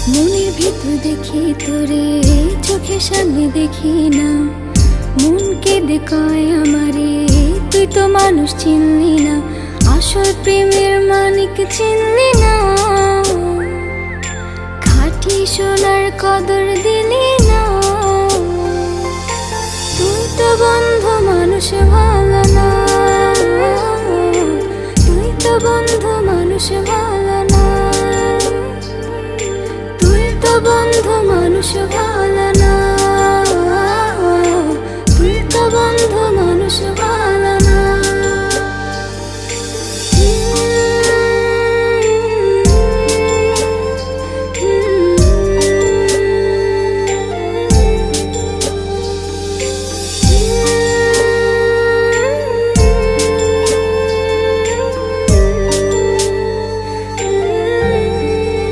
মনের ভিতর দেখি তোরে, চোখের সামনে দেখি না। মন কেঁদে কয় আমারে, তুই তো মানুষ চিনলি না। আসল প্রেমের মানিক চিনলি না। খাঁটি সোনার কদর দিলি না। তুই তো বন্ধু মানুষ ভালো না। তুই তো বন্ধু মানুষ ভালো না। তুই তো বন্ধু মানুষ ভালো।